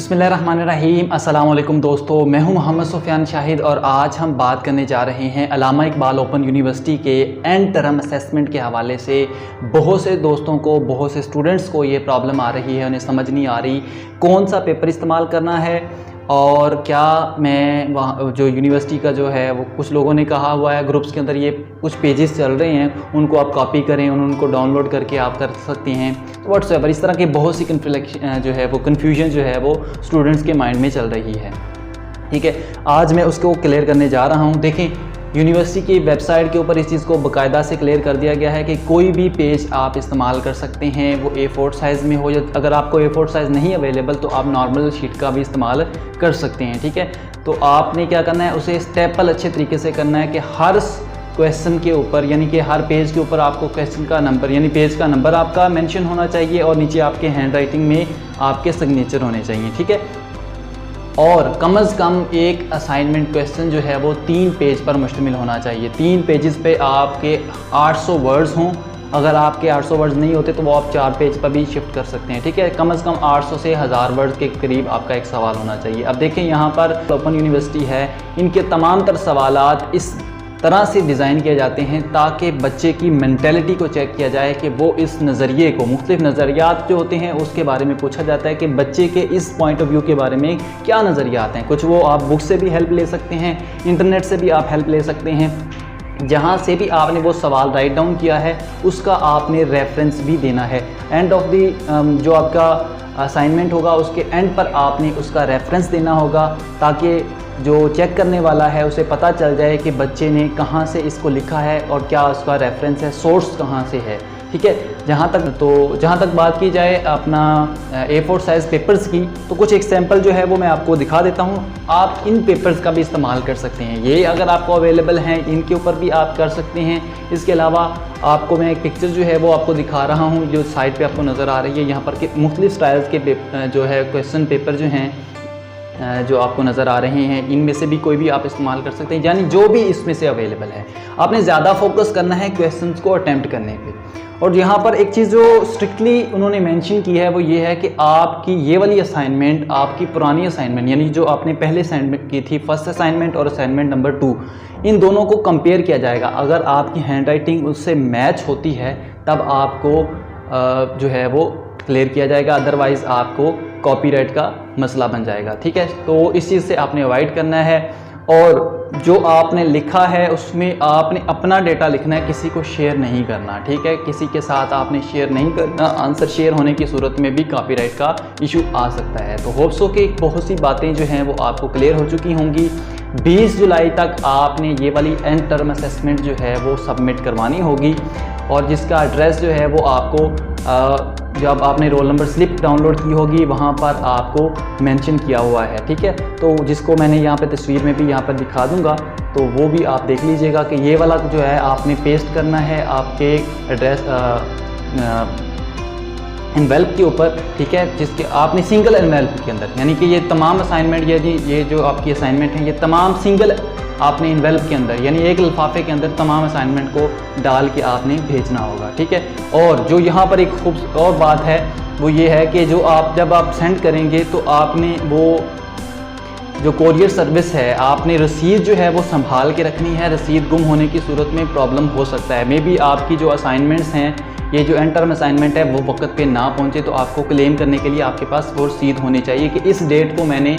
बिस्मिल्लाहिर्रहमानिर्रहीम। अस्सलाम वालेकुम दोस्तों, मैं हूं मोहम्मद सुफियान शाहिद और आज हम बात करने जा रहे हैं अल्लामा इकबाल ओपन यूनिवर्सिटी के एंड टर्म असेसमेंट के हवाले से। बहुत से दोस्तों को, बहुत से स्टूडेंट्स को ये प्रॉब्लम आ रही है, उन्हें समझ नहीं आ रही कौन सा पेपर इस्तेमाल करना है और क्या मैं वहाँ जो यूनिवर्सिटी का जो है वो कुछ लोगों ने कहा हुआ है ग्रुप्स के अंदर, ये कुछ पेजेस चल रहे हैं उनको आप कॉपी करें, उनको डाउनलोड करके आप कर सकते हैं व्हाट्सएवर। इस तरह के बहुत सी कन्फ्यूजन जो है वो स्टूडेंट्स के माइंड में चल रही है। ठीक है, आज मैं उसको क्लियर करने जा रहा हूँ। देखें, यूनिवर्सिटी की वेबसाइट के ऊपर इस चीज़ को बाकायदा से क्लियर कर दिया गया है कि कोई भी पेज आप इस्तेमाल कर सकते हैं, वो A4 साइज़ में हो, या अगर आपको A4 साइज़ नहीं अवेलेबल तो आप नॉर्मल शीट का भी इस्तेमाल कर सकते हैं। ठीक है, तो आपने क्या करना है, उसे स्टेपल अच्छे तरीके से करना है कि हर क्वेश्चन के ऊपर, यानी कि हर पेज के ऊपर आपको क्वेश्चन का नंबर, यानी पेज का नंबर आपका मेंशन होना चाहिए और नीचे आपके हैंड राइटिंग में आपके सिग्नेचर होने चाहिए। ठीक है, और कम से कम एक असाइनमेंट क्वेश्चन जो है वो 3 पेज पर मुश्तमिल होना चाहिए। 3 पेजेस पे आपके 800 वर्ड्स हों। अगर आपके 800 वर्ड्स नहीं होते तो वो आप 4 पेज पर भी शिफ्ट कर सकते हैं। ठीक है, कम से कम 800 से 1000 वर्ड्स के करीब आपका एक सवाल होना चाहिए। अब देखें, यहाँ पर ओपन यूनिवर्सिटी है, इनके तमाम तर सवालात इस तरह से डिज़ाइन किए जाते हैं ताकि बच्चे की मेंटेलिटी को चेक किया जाए कि वो इस नज़रिए को, मुख्तलिफ नज़रियात जो होते हैं उसके बारे में पूछा जाता है कि बच्चे के इस पॉइंट ऑफ व्यू के बारे में क्या नज़रियात हैं। कुछ वो आप बुक से भी हेल्प ले सकते हैं, इंटरनेट से भी आप हेल्प ले सकते हैं। जहाँ से भी आपने वो सवाल राइट डाउन किया है उसका आपने रेफरेंस भी देना है। एंड ऑफ दी जो आपका असाइनमेंट होगा उसके एंड पर आपने उसका रेफरेंस देना होगा ताकि जो चेक करने वाला है उसे पता चल जाए कि बच्चे ने कहाँ से इसको लिखा है और क्या उसका रेफरेंस है, सोर्स कहाँ से है। ठीक है, जहाँ तक बात की जाए अपना A4 साइज़ पेपर्स की, तो कुछ एग्जांपल जो है वो मैं आपको दिखा देता हूँ। आप इन पेपर्स का भी इस्तेमाल कर सकते हैं, ये अगर आपको अवेलेबल हैं इनके ऊपर भी आप कर सकते हैं। इसके अलावा आपको मैं एक पिक्चर जो है वो आपको दिखा रहा हूँ, जो साइड पे आपको नज़र आ रही है। यहाँ पर मुख्तलिफ स्टाइल्स के जो है क्वेश्चन पेपर जो हैं जो आपको नज़र आ रहे हैं, इनमें से भी कोई भी आप इस्तेमाल कर सकते हैं, यानी जो भी इसमें से अवेलेबल है। आपने ज़्यादा फोकस करना है क्वेश्चंस को अटैम्प्ट करने पे। और यहाँ पर एक चीज़ जो स्ट्रिक्टली उन्होंने मेंशन की है वो ये है कि आपकी ये वाली असाइनमेंट, आपकी पुरानी असाइनमेंट, यानी जो आपने पहले असाइनमेंट की थी, फर्स्ट असाइनमेंट और असाइनमेंट नंबर 2, इन दोनों को कंपेयर किया जाएगा। अगर आपकी हैंड राइटिंग उससे मैच होती है तब आपको जो है वो क्लियर किया जाएगा, अदरवाइज़ आपको कॉपीराइट का मसला बन जाएगा। ठीक है, तो इस चीज़ से आपने अवॉइड करना है और जो आपने लिखा है उसमें आपने अपना डेटा लिखना है, किसी को शेयर नहीं करना। ठीक है, किसी के साथ आपने शेयर नहीं करना। आंसर शेयर होने की सूरत में भी कॉपीराइट का इशू आ सकता है। तो होप्स हो कि बहुत सी बातें जो हैं वो आपको क्लियर हो चुकी होंगी। 20 जुलाई तक आपने ये वाली एंड टर्म असेसमेंट जो है वो सबमिट करवानी होगी और जिसका एड्रेस जो है वो आपको जब आपने रोल नंबर स्लिप डाउनलोड की होगी वहाँ पर आपको मेंशन किया हुआ है। ठीक है, तो जिसको मैंने यहाँ पे तस्वीर में भी यहाँ पर दिखा दूँगा, तो वो भी आप देख लीजिएगा कि ये वाला जो है आपने पेस्ट करना है आपके एड्रेस एनवेल्प के ऊपर। ठीक है, जिसके आपने सिंगल एनवेल्प के अंदर, यानी कि ये तमाम असाइनमेंट, ये जो आपकी असाइनमेंट है ये तमाम सिंगल आपने इन्वेल्प के अंदर, यानी एक लिफाफे के अंदर तमाम असाइनमेंट को डाल के आपने भेजना होगा। ठीक है, और जो यहाँ पर एक खूब और बात है वो ये है कि जब आप सेंड करेंगे तो आपने वो जो कोरियर सर्विस है, आपने रसीद जो है वो संभाल के रखनी है। रसीद गुम होने की सूरत में प्रॉब्लम हो सकता है। मे बी आपकी जो असाइनमेंट्स हैं, ये जो एंड टर्म असाइनमेंट है वो वक्त पे ना पहुंचे, तो आपको क्लेम करने के लिए आपके पास वो रसीद होनी चाहिए कि इस डेट को मैंने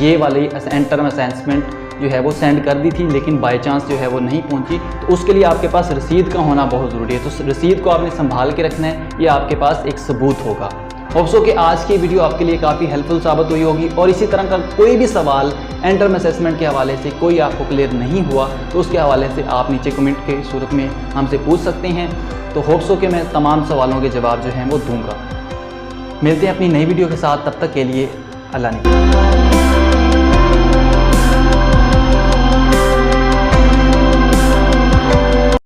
ये वाली एंड टर्म असाइनमेंट जो है वो सेंड कर दी थी, लेकिन बाय चांस जो है वो नहीं पहुंची, तो उसके लिए आपके पास रसीद का होना बहुत ज़रूरी है। तो रसीद को आपने संभाल के रखना है, ये आपके पास एक सबूत होगा। होप्स हो कि आज की वीडियो आपके लिए काफ़ी हेल्पफुल साबित हुई होगी और इसी तरह का कोई भी सवाल एंड टर्म असेसमेंट के हवाले से कोई आपको क्लियर नहीं हुआ तो उसके हवाले से आप नीचे कमेंट के सूरत में हमसे पूछ सकते हैं। तो होप्स हो कि मैं तमाम सवालों के जवाब जो हैं वो दूँगा। मिलते हैं अपनी नई वीडियो के साथ, तब तक के लिए अल्लाह ने।